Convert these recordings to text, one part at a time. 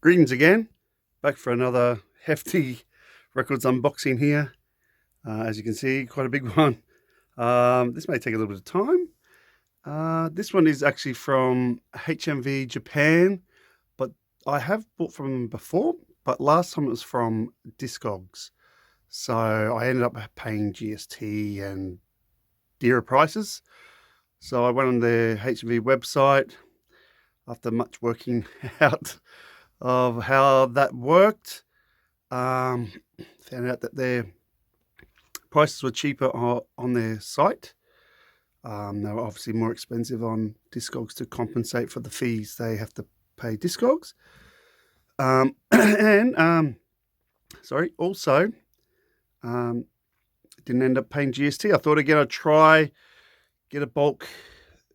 Greetings again, back for another hefty records unboxing here. As you can see, quite a big one. This may take a little bit of time. This one is actually from HMV Japan, but I have bought from them before, but last time it was from Discogs. So I ended up paying GST and dearer prices. So I went on their HMV website after much working out of how that worked. Found out that their prices were cheaper on their site. They were obviously more expensive on Discogs to compensate for the fees they have to pay Discogs. Also didn't end up paying GST. I thought again I'd try get a bulk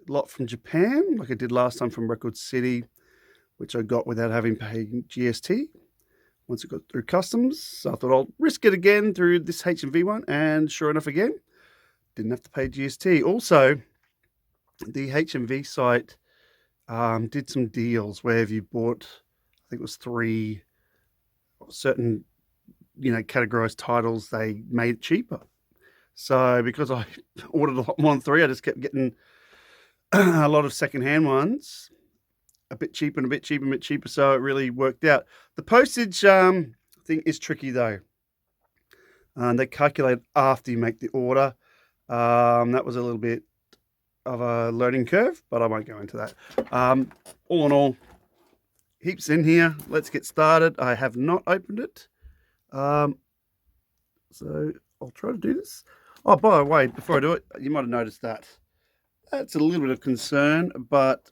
lot from Japan like I did last time from Record City, which I got without having paid GST once it got through customs. So I thought I'll risk it again through this HMV one, and sure enough again, didn't have to pay GST. Also, the HMV site did some deals where if you bought, I think it was 3 certain, categorized titles, they made it cheaper. So because I ordered a lot more than 3, I just kept getting a lot of secondhand ones, a bit cheaper and a bit cheaper and a bit cheaper, so it really worked out. The postage thing is tricky though. They calculate after you make the order. That was a little bit of a learning curve, but I won't go into that. All in all, heaps in here. Let's get started. I have not opened it, so I'll try to do this. Oh, by the way, before I do it, you might have noticed that that's a little bit of concern, but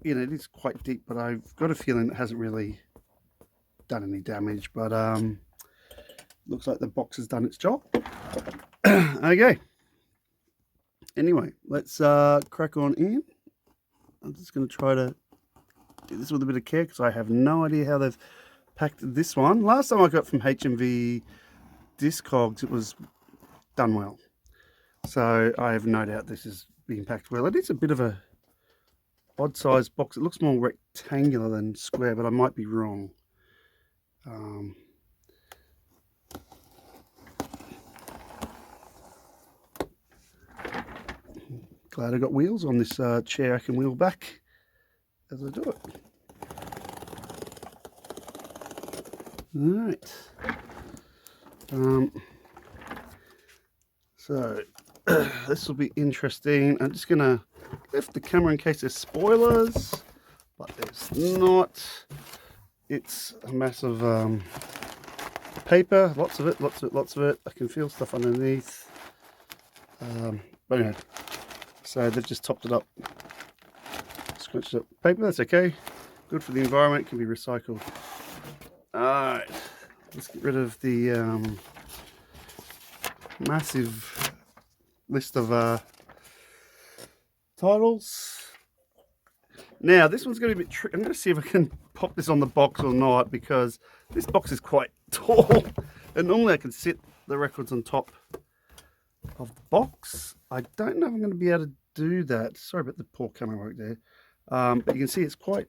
it is quite deep, but I've got a feeling it hasn't really done any damage, but looks like the box has done its job. Okay. Anyway, let's crack on in. I'm just going to try to do this with a bit of care because I have no idea how they've packed this one. Last time I got from HMV Discogs, it was done well. So I have no doubt this is being packed well. It is a bit of a odd size box. It looks more rectangular than square, but I might be wrong. Glad I got wheels on this chair. I can wheel back as I do it. All right. So this will be interesting. I'm just gonna lift the camera in case there's spoilers, but there's not. It's a massive paper, lots of it. I can feel stuff underneath. But anyway, so they've just topped it up, scratched up paper. That's okay. Good for the environment. Can be recycled. All right, let's get rid of the massive list of titles. Now this one's going to be a bit tricky. I'm going to see if I can pop this on the box or not, because this box is quite tall and normally I can sit the records on top of the box. I don't know if I'm going to be able to do that. Sorry about the poor camera work there, but you can see it's quite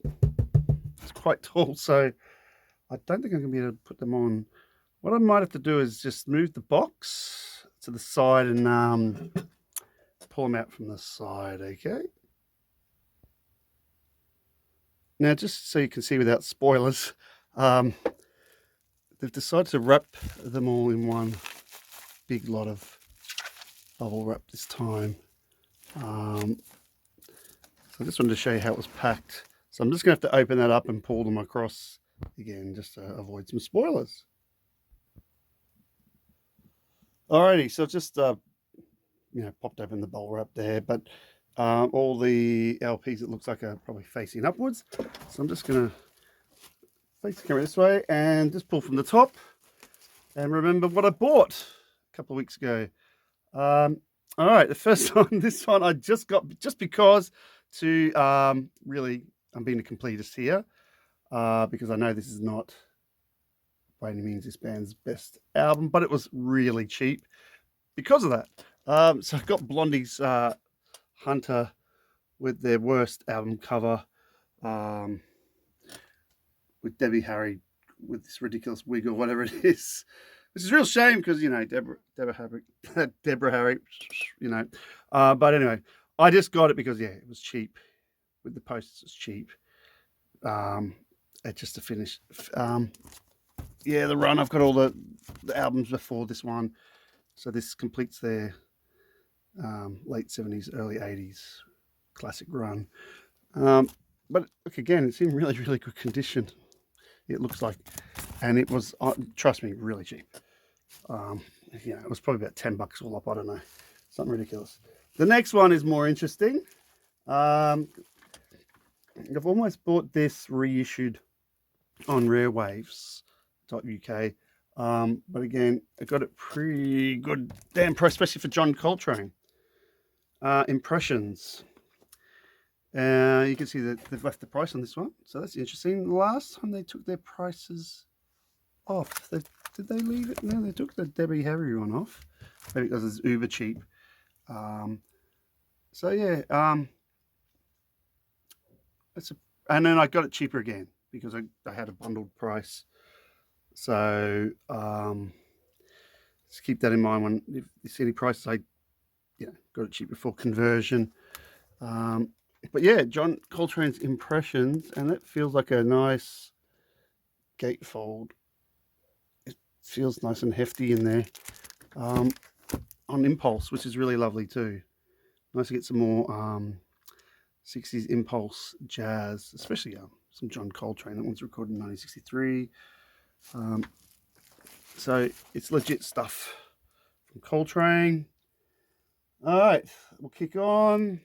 tall, so I don't think I'm going to be able to put them on. What I might have to do is just move the box to the side and pull them out from the side. Okay. Now, just so you can see without spoilers, they've decided to wrap them all in one big lot of bubble wrap this time. So I just wanted to show you how it was packed. So I'm just going to have to open that up and pull them across again, just to avoid some spoilers. Alrighty, so just popped open the bubble wrap there, but all the LPs, it looks like, are probably facing upwards. So I'm just going to face the camera this way and just pull from the top and remember what I bought a couple of weeks ago. All right, the first one, this one I just got just because to really, I'm being a completist here, because I know this is not by any means this band's best album, but it was really cheap because of that. So I got Blondie's Hunter with their worst album cover, with Debbie Harry with this ridiculous wig or whatever it is. Which is a real shame because, you know, Deborah Harry, you know. But anyway, I just got it because, yeah, it was cheap. With the posts, it's cheap. Just to finish. Yeah, the run. I've got all the albums before this one. So this completes their late 70s, early 80s classic run. But look, again, it's in really, really good condition. It looks like, and it was, trust me, really cheap. You know, it was probably about $10 all up. I don't know, something ridiculous. The next one is more interesting. I've almost bought this reissued on rarewaves.uk. But again, I got it pretty good damn price, especially for John Coltrane. Impressions. You can see that they've left the price on this one, so that's interesting. The last time they took their prices off, did they leave it? No, they took the Debbie Harry one off, maybe because it's uber cheap. So yeah, and then I got it cheaper again because I had a bundled price. So just keep that in mind when if you see any prices. I got it cheap before conversion. But yeah, John Coltrane's Impressions, and it feels like a nice gatefold. It feels nice and hefty in there on impulse, which is really lovely too. Nice to get some more 60s impulse jazz, especially some John Coltrane. That one's recorded in 1963. So it's legit stuff from Coltrane. All right, we'll kick on.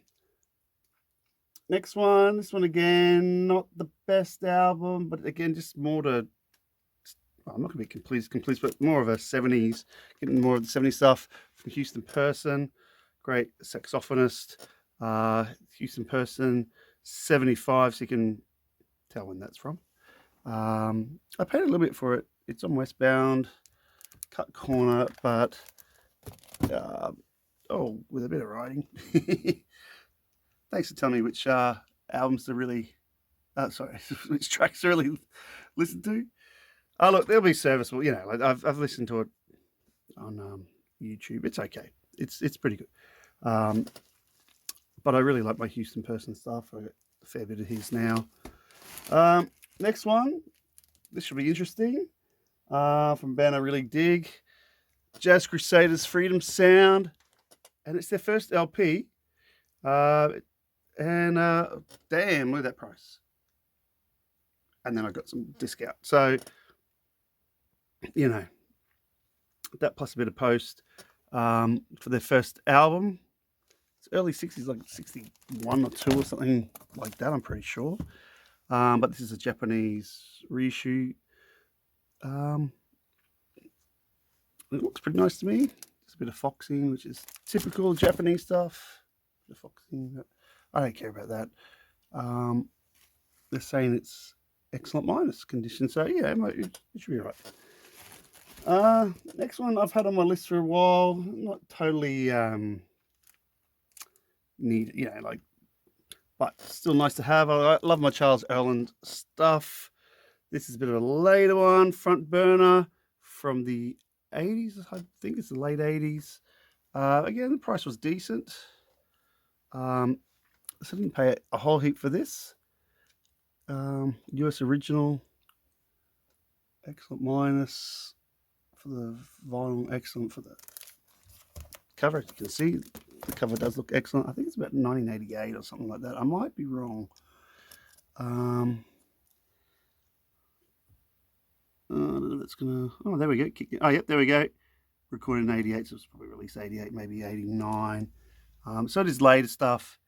Next one, this one again, not the best album, but again, just more to, I'm not going to be complete, but more of a 70s, getting more of the 70s stuff from Houston Person, great saxophonist. Houston Person, 75, so you can tell when that's from. I paid a little bit for it. It's on Westbound, cut corner, but with a bit of writing. Thanks for telling me which albums to really, which tracks to really listen to. Look, they'll be serviceable. You know, like I've listened to it on YouTube. It's okay. It's pretty good. But I really like my Houston Person stuff. I got a fair bit of his now. Next one, this should be interesting. From a band I really dig, Jazz Crusaders Freedom Sound, and it's their first LP. Damn, look at that price. And then I got some discount. So, you know, that plus a bit of post for their first album. It's early 60s, like 61 or 2 or something like that, I'm pretty sure. But this is a Japanese reissue. It looks pretty nice to me. Just a bit of foxing, which is typical Japanese stuff. The foxing, but I don't care about that. They're saying it's excellent minus condition, so yeah, it should be right. Next one I've had on my list for a while. Not totally need, but still nice to have. I love my Charles Erland stuff. This is a bit of a later one, front burner from the 80s. I think it's the late 80s. Again, the price was decent. So I didn't pay a whole heap for this. US original, excellent minus for the vinyl, excellent for the cover. As you can see, the cover does look excellent. I think it's about 1988 or something like that. I might be wrong. That's gonna. Oh, there we go. Oh, yep, there we go. Recorded in 88, so it was probably released 88, maybe 89. So it is later stuff.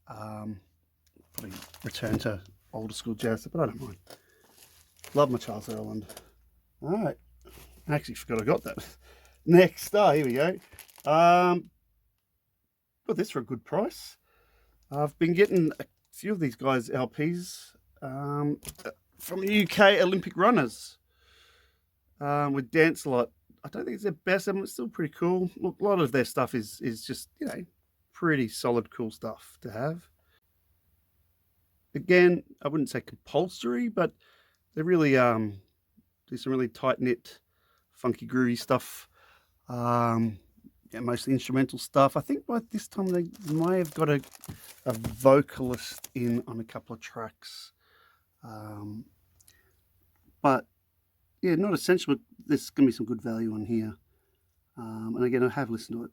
Probably return to older school jazz, but I don't mind. Love my Charles Erland. All right. I actually forgot I got that. Next, here we go. Got this for a good price. I've been getting a few of these guys' LPs from UK Olympic runners with Dance a Lot. I don't think it's their best album. It's still pretty cool. Look, a lot of their stuff is just, pretty solid, cool stuff to have. Again, I wouldn't say compulsory, but They really do some really tight knit, funky groovy stuff. Yeah, mostly instrumental stuff. I think by this time they may have got a vocalist in on a couple of tracks. But yeah, not essential, but there's going to be some good value on here. And again, I have listened to it.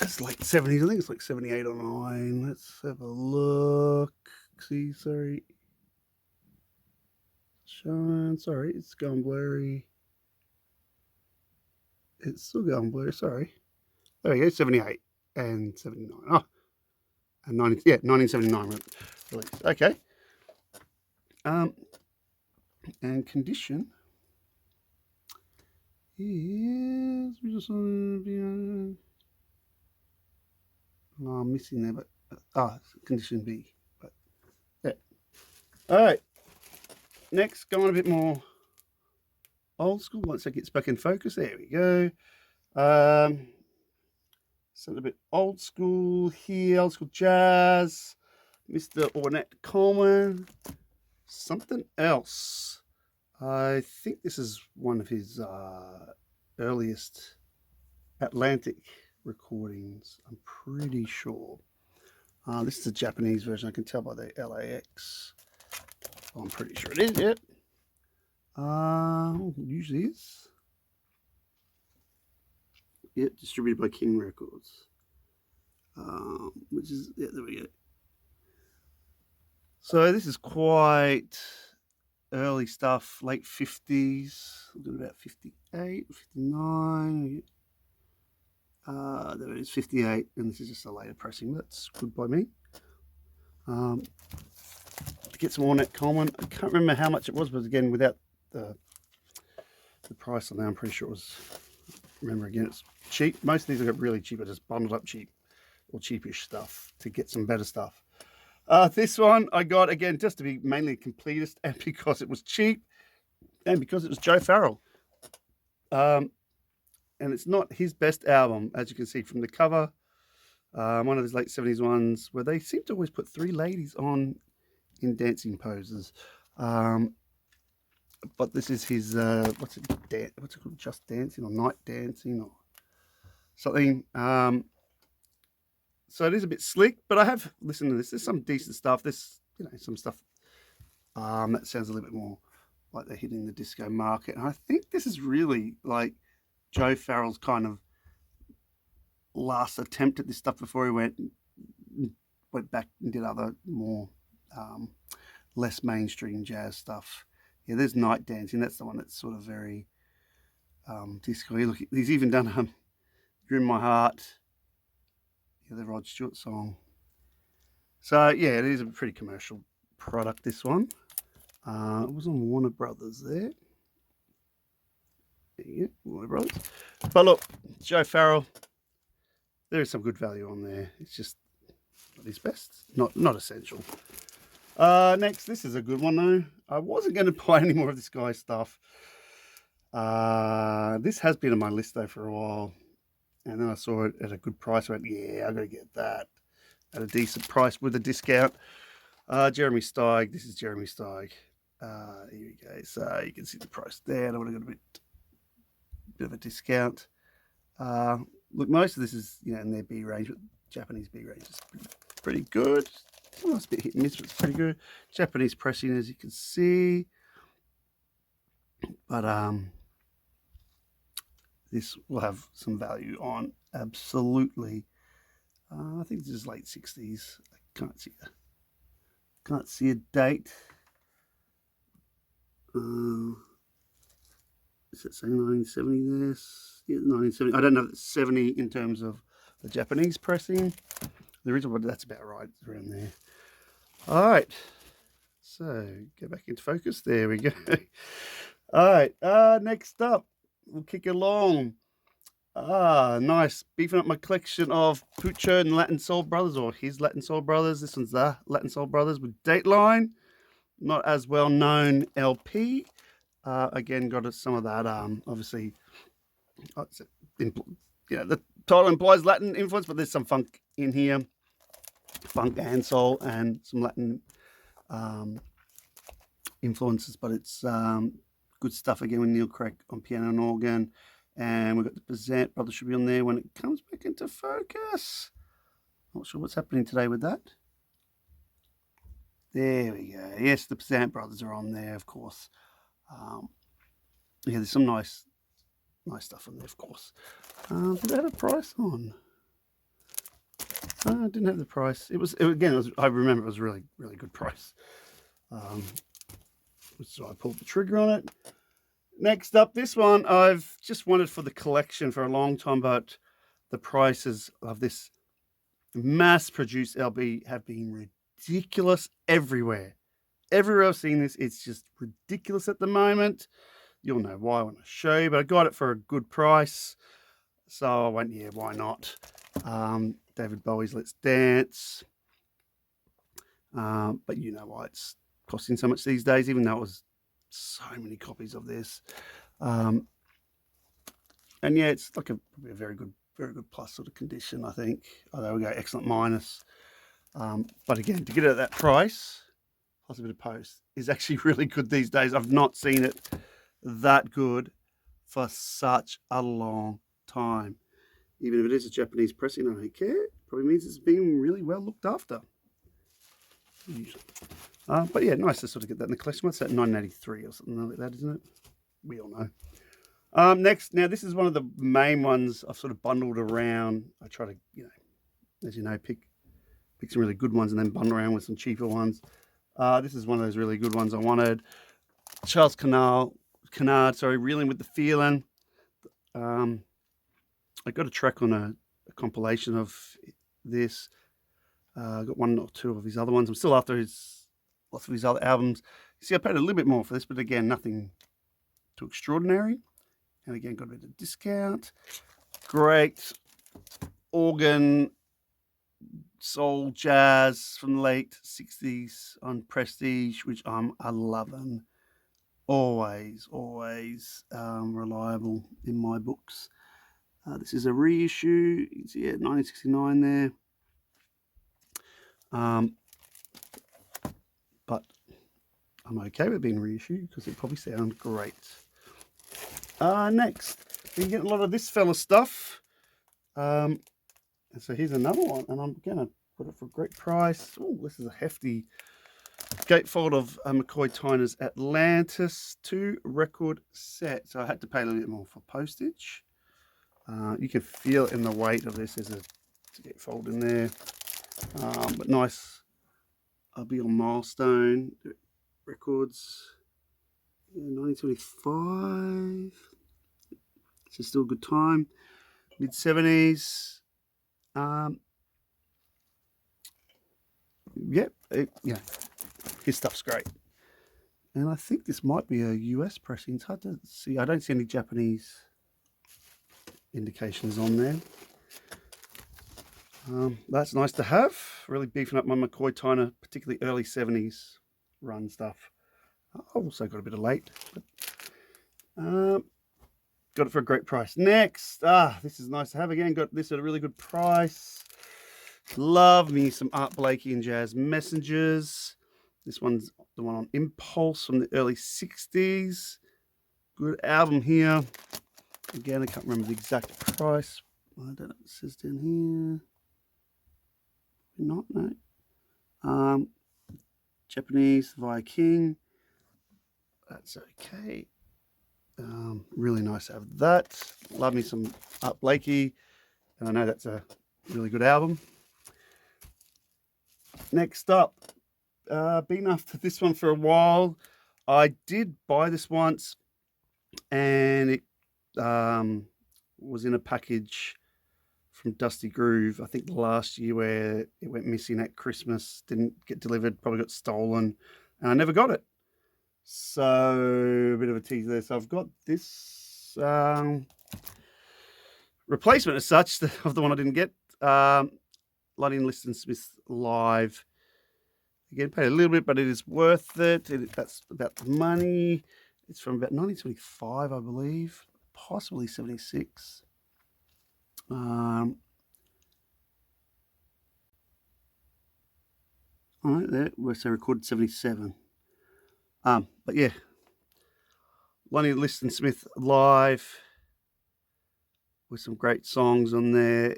It's like 70s, I think it's like 78 or 9. Let's have a look. See, sorry. Shine, sorry, it's gone blurry. It's still going blurry, sorry. There we go, 78 and 79. Oh, and 1979 release. Okay. And condition is I'm missing there, but condition B. But yeah. All right. Next, going a bit more old school. Once it gets back in focus, there we go. So a bit old school here, old school jazz. Mr. Ornette Coleman. Something else. I think this is one of his earliest Atlantic recordings. I'm pretty sure. This is a Japanese version. I can tell by the LAX. I'm pretty sure it is. Yep. Usually is. Yep, distributed by King Records. Which is, yeah, there we go. So this is quite early stuff, late 50s. We're about 58, 59. There it is, 58, and this is just a later pressing. That's good by me. To get some Ornette Coleman, I can't remember how much it was, but again, without the price on there, I'm pretty sure it was. Remember, again, it's cheap. Most of these I got really cheap. I just bundled up cheap or cheapish stuff to get some better stuff. This one I got, again, just to be mainly completist, and because it was cheap, and because it was Joe Farrell. And it's not his best album, as you can see from the cover. One of those late 70s ones where they seem to always put 3 ladies on in dancing poses. But this is his, what's it called? Just Dancing or Night Dancing or something. So it is a bit slick, but I have listened to this. There's some decent stuff. There's, some stuff that sounds a little bit more like they're hitting the disco market. And I think this is really like Joe Farrell's kind of last attempt at this stuff before he went back and did other more less mainstream jazz stuff. Yeah, there's Night Dancing. That's the one that's sort of very disco. Look, he's even done You're in My Heart. Yeah, the Rod Stewart song. So yeah, it is a pretty commercial product, this one. It was on Warner Brothers there. Yeah, Warner Brothers. But look, Joe Farrell, there is some good value on there. It's just not his best. Not essential. Next, this is a good one though. I wasn't going to buy any more of this guy's stuff. This has been on my list though for a while. And then I saw it at a good price. I went, yeah, I'm going to get that at a decent price with a discount. Jeremy Steig. This is Jeremy Steig. Here we go. So you can see the price there. And I would have got a bit of a discount. Look, most of this is, in their B range, but Japanese B range is pretty good. It's a bit hit and miss, but it's pretty good. Japanese pressing, as you can see. But this will have some value on, absolutely. I think this is late 60s. I can't see a date. Is it saying 1970 there? Yeah, 1970. I don't know if it's 70 in terms of the Japanese pressing. The original, but that's about right. It's around there. All right. So go back into focus. There we go. All right. Next up, we'll kick along. Nice. Beefing up my collection of Pucho and Latin Soul Brothers, or his Latin Soul Brothers. This one's the Latin Soul Brothers with Dateline. Not as well known LP. Again, got some of that. Obviously, the title implies Latin influence, but there's some funk in here, funk and soul, and some Latin influences, but it's good stuff again with Neil Craig on piano and organ. And we've got the Bazant Brothers should be on there when it comes back into focus. Not sure what's happening today with that. There we go. Yes, the Bazant Brothers are on there, of course. Yeah, there's some nice stuff on there, of course. Did it have a price on? I didn't have the price. I remember it was a really, really good price. So I pulled the trigger on it. Next up, this one I've just wanted for the collection for a long time, but the prices of this mass-produced LB have been ridiculous everywhere. Everywhere I've seen this, it's just ridiculous at the moment. You'll know why when I show you, but I got it for a good price. So I went, yeah, why not? David Bowie's Let's Dance. But you know why it's costing so much these days, even though it was so many copies of this. And yeah, it's like probably a very good plus sort of condition, I think. Oh, there we go, excellent minus. But again, to get it at that price, plus a bit of post, is actually really good these days. I've not seen it that good for such a long time. Even if it is a Japanese pressing, I don't care. Probably means it's being really well looked after. But yeah, nice to sort of get that in the collection. What's that, 983 or something like that, isn't it? We all know. Next, now this is one of the main ones I've sort of bundled around. I try to, as you know, pick some really good ones and then bundle around with some cheaper ones. This is one of those really good ones I wanted. Charles Kennard, Reeling with the Feeling. I got a track on a compilation of this. I got one or two of his other ones. I'm still after lots of his other albums. You see, I paid a little bit more for this, but again, nothing too extraordinary. And again, got a bit of discount. Great organ, soul, jazz from the late 60s on Prestige, which I'm a loving. Always reliable in my books. This is a reissue. You can see it, 1969 there. But I'm okay with being reissued because it probably sound great. Next, you get a lot of this fella stuff. And so here's another one, and I'm gonna put it for a great price. Oh, this is a hefty gatefold of McCoy Tyner's Atlantis 2 record set. So I had to pay a little bit more for postage. You can feel it in the weight of this. There's a gatefold in there. But nice. I'll be on Milestone Records. 1925. It's still a good time. Mid-70s. His stuff's great. And I think this might be a US pressing. It's hard to see. I don't see any Japanese indications on there. That's nice to have. Really beefing up my McCoy Tyner, particularly early 70s run stuff. I also got a bit of late. But, got it for a great price. Next, this is nice to have again. Got this at a really good price. Love me some Art Blakey and Jazz Messengers. This one's the one on Impulse from the early 60s. Good album here. Again, I can't remember the exact price. I don't know what it says down here. Not, no. Japanese via King. That's okay. Really nice to have that. Love me some Art Blakey. And I know that's a really good album. Next up, been after this one for a while. I did buy this once, and it was in a package from Dusty Groove, I think last year, where it went missing at Christmas, didn't get delivered, probably got stolen, and I never got it. So a bit of a tease there. So I've got this replacement as such of the one I didn't get. Luddy and Liston Smith Live. Again, paid a little bit, but it is worth it. That's about the money. It's from about 1925, I believe, possibly 76. All right, there, so recorded 77. But yeah, Lonnie Liston Smith live with some great songs on there.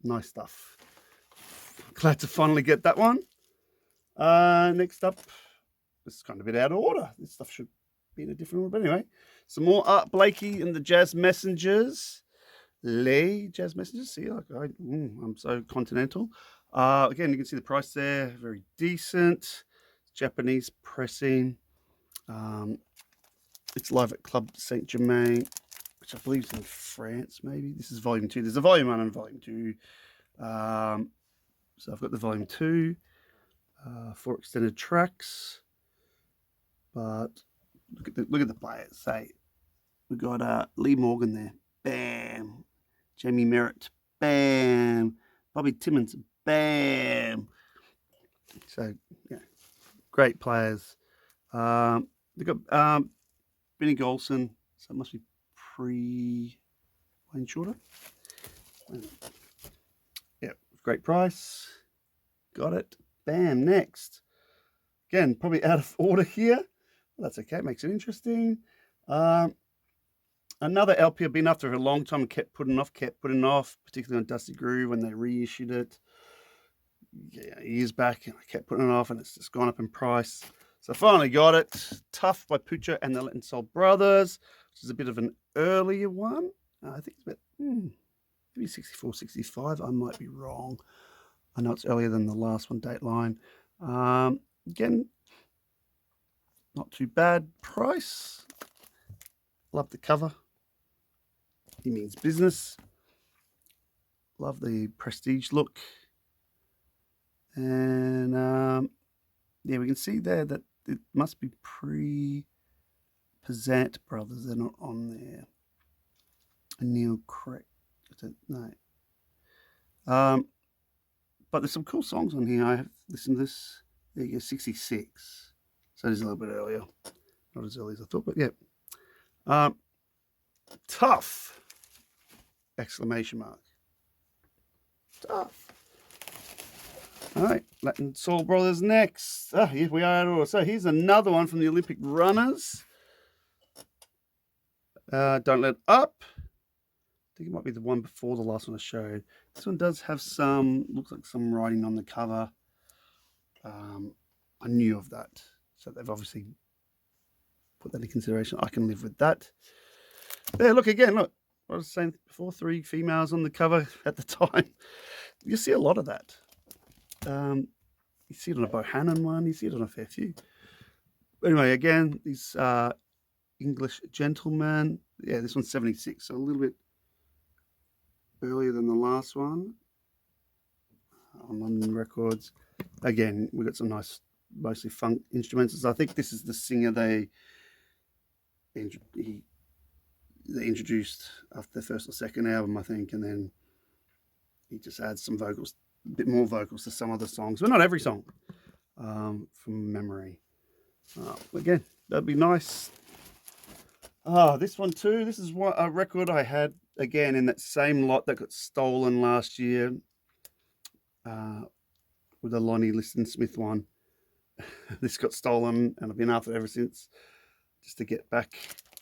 Nice stuff. Glad to finally get that one. Next up, this is kind of a bit out of order. This stuff should be in a different order. But anyway, some more Art Blakey and the Jazz Messengers. Jazz Messengers. See, like I'm so continental. Again, you can see the price there. Very decent. Japanese pressing. It's live at Club Saint Germain, which I believe is in France, maybe. This is volume 2. There's a volume 1 and volume 2. So I've got the volume 2, 4 extended tracks. But look at the players. Say we've got Lee Morgan there. Bam. Jamie Merritt. Bam. Bobby Timmons. Bam. So yeah, great players. They've got Benny Golson, so it must be pre-Wayne Shorter. Yeah, great price. Got it. Bam, next. Again, probably out of order here. Well, that's okay, makes it interesting. Another LP I've been after for a long time and kept putting off, particularly on Dusty Groove when they reissued it years back. And I kept putting it off and it's just gone up in price. So I finally got it. Tough by Pucha and the Latin Soul Brothers, which is a bit of an earlier one. I think it's about maybe 64, 65. I might be wrong. I know it's earlier than the last one, Dateline. Again, not too bad price. Love the cover. He means business. Love the prestige look. And yeah, we can see there that it must be pre-Pazant Brothers. They're not on there. Neil Craig. No. But there's some cool songs on here. I have listened to this. There you go, 66. So it is a little bit earlier. Not as early as I thought, but yeah. Tough! Exclamation mark. Tough. All right, Latin Soul Brothers next. Here we are at all. So here's another one from the Olympic Runners. Don't Let Up. I think it might be the one before the last one I showed. This one does have some, looks like some writing on the cover. I knew of that. So they've obviously put that in consideration. I can live with that. There, look again, look. What I was saying before, 3 females on the cover at the time. You see a lot of that. You see it on a Bohannon one. You see it on a fair few. Anyway, again, these English gentlemen. Yeah, this one's 76, so a little bit earlier than the last one on London Records. Again, we've got some nice, mostly funk instruments. I think this is the singer they introduced after their first or second album, I think, and then he just adds some vocals, a bit more vocals to some of the songs, but not every song, from memory. Again, that'd be nice. This one too. This is a record I had again in that same lot that got stolen last year, with the Lonnie Liston Smith one. This got stolen, and I've been after it ever since, just to get back.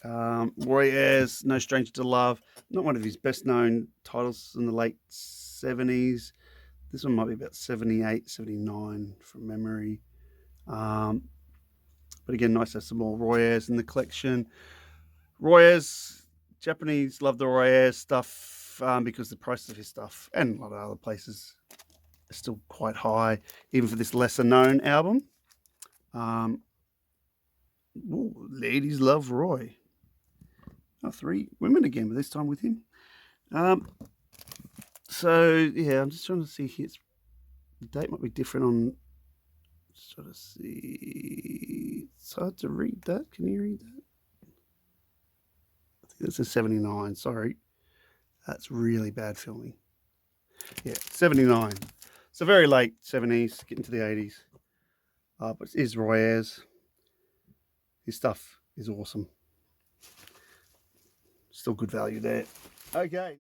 Roy Ayers, No Stranger to Love. Not one of his best known titles in the late 70s. This one might be about 78, 79 from memory. But again, nice to have some more Roy Ayers in the collection. Roy Ayers, Japanese love the Roy Ayers stuff because the price of his stuff and a lot of other places are still quite high, even for this lesser known album. Ladies love Roy. 3 women again, but this time with him. So yeah, I'm just trying to see here. The date might be different on. Just trying to see. It's hard to read that. Can you read that? I think that's a 79. Sorry, that's really bad filming. Yeah, 79. So very late 70s, getting to the 80s. But it is Roy Ayers. His stuff is awesome. Still good value there. Okay.